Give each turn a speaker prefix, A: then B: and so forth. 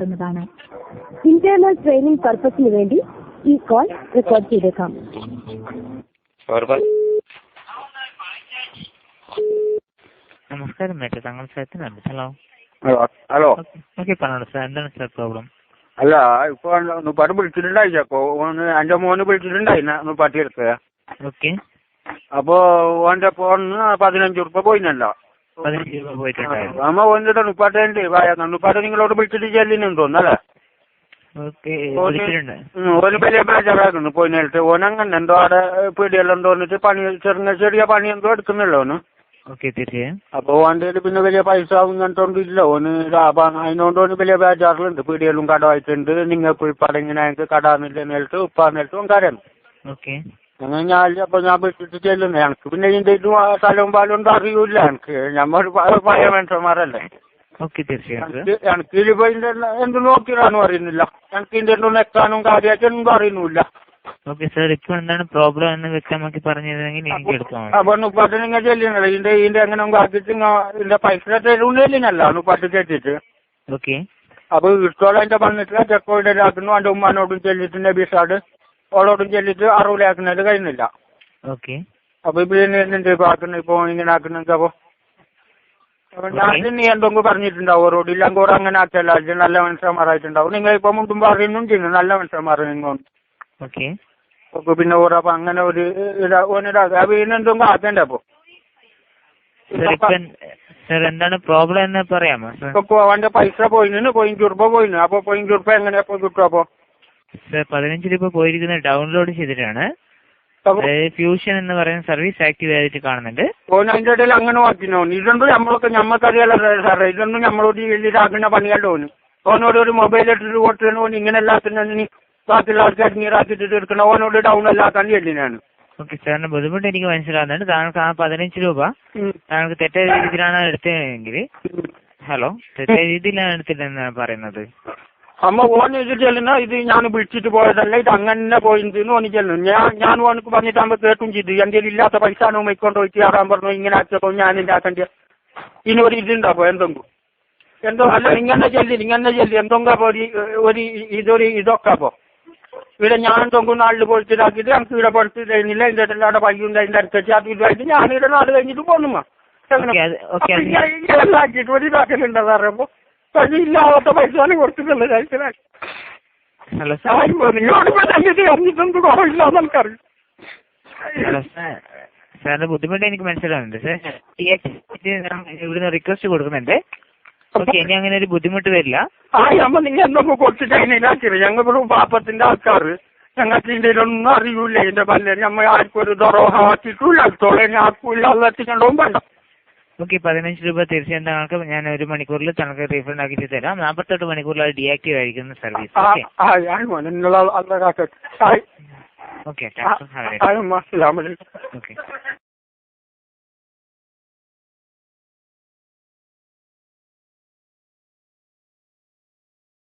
A: ാണ് internal training പർപ്പസിന് വേണ്ടി ഈ കോൾ റെക്കോർഡ് ചെയ്തേക്കാം.
B: നമസ്കാരം മേറ്റർ, താങ്കൾ സത്യനാണ്. Hello
C: hello.
B: ഓക്കെ, പറഞ്ഞോളൂ സാർ. എന്താണ് സാർ പ്രോബ്ലം?
C: അല്ല, ഇപ്പൊ നുപ്പാട്ട് വിളിച്ചിട്ടുണ്ടായി. ചക്കോ എന്റെ മോന് വിളിച്ചിട്ടുണ്ടായി നുപ്പാട്ടി എടുക്കുക.
B: ഓക്കെ.
C: അപ്പൊ ഓന്റെ ഫോണിന് 15 ഉറുപ്പ പോയിന്നല്ലോ.
B: 15 രൂപ പോയിട്ടുണ്ടായിരുന്നു.
C: അമ്മ ഓൻ്റെ നുപ്പാട്ടുണ്ട്. നുപ്പാട്ട് നിങ്ങളോട് വിളിച്ചിട്ട് ചെല്ലിനും തോന്നല്ലേ?
B: ഓക്കെ.
C: ഓന് വലിയ ബേജാറാക്കുന്നു പോയിന്നിട്ട്. ഓനങ്ങനെ എന്തോ അവിടെ പീടിയെല്ലാം തോന്നിട്ട് പണി ചെറിയ പണി എന്തോ എടുക്കുന്നുള്ളൂ ഓന്.
B: ഓക്കെ, തീർച്ചയായും.
C: അപ്പൊ ഓൻ്റെ പിന്നെ വലിയ പൈസ ഇങ്ങനത്തൊണ്ടില്ല ഓന്. അതിനോണ്ട് ഓന് വലിയ ബേജാറിലുണ്ട്. പീടിയെല്ലാം കടമായിട്ടുണ്ട്. നിങ്ങൾക്ക് ഇപ്പം ഇങ്ങനെ എനിക്ക് കടാന്നില്ലേന്നിട്ട് ഉപ്പാന്നിട്ടും കാര്യം.
B: ഓക്കെ.
C: അങ്ങനെ ഞാൻ വിളിച്ചിട്ട് ചെല്ലുന്നു. എനിക്ക് പിന്നെ ഇതിന്റെ ഇതും സ്ഥലവും പാലും ഒന്നും അറിയൂല. എനിക്ക് നമ്മൾ പഴയ മനുഷ്യന്മാരല്ലേ.
B: ഓക്കെ, തീർച്ചയായും.
C: എനിക്ക് ഇതിപ്പോ എന്ത് നോക്കിയാണെന്ന് അറിയുന്നില്ല. എനിക്ക് ഇതിന്റെ ഒന്നും എത്താനും കാര്യമായിട്ട് ഒന്നും അറിയുന്നില്ല.
B: ഓക്കെ സാർ, ഇപ്പൊ എന്താണ് പ്രോബ്ലം എന്ന് വ്യക്തമാക്കി പറഞ്ഞിരുന്നെങ്കിൽ എനിക്ക് എടുക്കാം.
C: അപ്പൊ നുപ്പാട്ട് നിങ്ങൾ ചെല്ലുന്നില്ല. ഇതിന്റെ എങ്ങനെ ആക്കിയിട്ട് ഇതിന്റെ പൈസ തരുന്നില്ല നുപ്പാട്ട് കേട്ടിട്ട്.
B: ഓക്കെ.
C: അപ്പൊ ഇഷ്ടോളം എന്റെ വന്നിട്ടില്ല. ചെക്കോടെ ആക്കുന്നു. എന്റെ ഉമ്മാനോടും ചെല്ലിട്ട് നബീസാട് ഓളോടും ചെല്ലിട്ട് 60 ആക്കുന്നത് കഴിയുന്നില്ല.
B: ഓക്കെ.
C: അപ്പൊ പിന്നെ ആക്കുന്ന ഇപ്പൊ ഇങ്ങനെ ആക്കുന്നെങ്കിൽ അപ്പൊ നീ എന്തെങ്കിലും പറഞ്ഞിട്ടുണ്ടാവും ഓരോട്. ഇല്ലെങ്കിൽ ഓരോ അങ്ങനെ ആക്കല്ല. അത് നല്ല മനുഷ്യന്മാരായിട്ടുണ്ടാവും. നിങ്ങൾ ഇപ്പൊ മുമ്പും പറയുന്നും ചെയ്യുന്നു നല്ല മനുഷ്യന്മാർ നിങ്ങൾ.
B: ഓക്കെ.
C: അപ്പൊ പിന്നെ ഓരോ അപ്പൊ അങ്ങനെ ഒരു പിന്നെ എന്തെങ്കിലും ആക്കണ്ടേ അപ്പൊ
B: സാർ എന്താണ് പ്രോബ്ലം എന്ന് പറയാമോ?
C: ഇപ്പൊ അവന്റെ പൈസ പോയിന് 15 ഉറുപ്പ പോയിന്. അപ്പൊ 15 ഉറുപ്പ എങ്ങനെയാ കിട്ടും? അപ്പൊ
B: സാർ 15 രൂപ പോയിരിക്കുന്നത് ഡൗൺലോഡ് ചെയ്തിട്ടാണ്. ഫ്യൂഷൻ എന്ന് പറയുന്ന സർവീസ് ആക്റ്റീവ് ആയിട്ട് കാണുന്നുണ്ട്.
C: ഓന് അതിന്റെ ഇടയിൽ അങ്ങനെ വാക്കിനോ ഇതൊന്നും നമ്മക്കറിയാലോ സാറേ. ഇതൊന്നും നമ്മളോട് ഇതാക്കുന്ന പണിയല്ലോ ഓന്. ഓനോട് ഒരു മൊബൈൽ ഇട്ടിട്ട് കൊടുത്തു. ഓന് ഇങ്ങനെ എല്ലാത്തിനും ബാക്കിയുള്ള ആൾക്കാർ നീറാക്കിട്ട് എടുക്കണം. ഓനോട് ഡൗൺ അല്ലാക്കാൻ ചെല്ലിനാണ്.
B: ഓക്കെ, സാറിന് ബുദ്ധിമുട്ട് എനിക്ക് മനസ്സിലാവുന്നുണ്ട്. താങ്കൾക്ക് ആ 15 രൂപ താങ്കൾക്ക് തെറ്റായ രീതിയിലാണ് എടുത്തതെങ്കിൽ തെറ്റായ രീതിയിലാണ് എടുത്തില്ലെന്നാണ് പറയുന്നത്.
C: അമ്മ ഓന് ഇത് ചെല്ലുന്ന ഇത് ഞാൻ വിളിച്ചിട്ട് പോയതല്ല, ഇത് അങ്ങനെ പോയിന്ന് ഓന് ചെല്ലുന്നു. ഞാൻ ഓനക്ക് പറഞ്ഞിട്ടാകുമ്പോ കേട്ടും ചെയ്തു. എന്റെ ഇല്ലാത്ത പൈസ മൈക്കൊണ്ട് പോയിട്ട് ആറാൻ പറഞ്ഞു. ഇങ്ങനെ ആക്കിയപ്പോ ഞാൻ ഉണ്ടാക്കേണ്ട ഇനി ഒരു ഇതുണ്ടാവോ എന്തെങ്കിലും എന്തോ അല്ല ഇങ്ങനെ ചെല്ലി എന്തെങ്കിലും ഒരു ഇതൊക്കെ അപ്പോ ഇവിടെ ഞാൻ എന്തെങ്കിലും നാളിൽ പൊളിച്ചിട്ടാക്കിയിട്ട് എനിക്ക് ഇവിടെ പൊളിച്ച് കഴിഞ്ഞില്ല. ഇതിന്റെ ഇടയിലവിടെ പയ്യുണ്ട്. അതിന്റെ അടുത്തേക്ക് അത് ഇതായിട്ട് ഞാൻ ഇവിടെ നാട് കഴിഞ്ഞിട്ട് പോന്നുമ്മ ആക്കിയിട്ട് ഒരു ഇതാക്കലുണ്ടോ പറയുമ്പോ ഇല്ലാത്ത പൈസ കൊടുത്തിട്ടുള്ളത് കഴിച്ചിട്ട് അറിഞ്ഞിട്ടെന്ത് കുറവില്ലാന്ന് നമുക്കറിയാം.
B: സാറിന്റെ ബുദ്ധിമുട്ട് എനിക്ക് മനസ്സിലാവുന്നുണ്ട് സാർ. ഇവിടുന്ന് റിക്വസ്റ്റ് കൊടുക്കുന്നുണ്ട്. ഓക്കെ, ഇനി അങ്ങനെ ഒരു ബുദ്ധിമുട്ട് വരില്ല.
C: നിങ്ങൾ എന്തൊക്കെ കൊടുത്തിട്ട് അതിനാക്കില്ല. ഞങ്ങൾ പാപ്പത്തിന്റെ ആൾക്കാർ ഞങ്ങൾക്ക് ഇതിന്റെ ഒന്നും അറിയൂല. ഇതിന്റെ പല്ല് നമ്മൾ ആർക്കും ഒരു ദൊറോഹാക്കിയിട്ടില്ല. അടുത്തോളം ആർക്കും എത്തിക്കണ്ടവും വേണ്ട.
B: ഓക്കെ, 15 രൂപ തീർച്ചയായും താങ്കൾക്ക് ഞാൻ 1 മണിക്കൂറിൽ താങ്കൾക്ക് റീഫണ്ട് ആക്കിയിട്ട് തരാം. 48 മണിക്കൂറിൽ അത് ഡീആക്റ്റീവ് ആയിരിക്കുന്ന സർവീസ്. ഓക്കെ.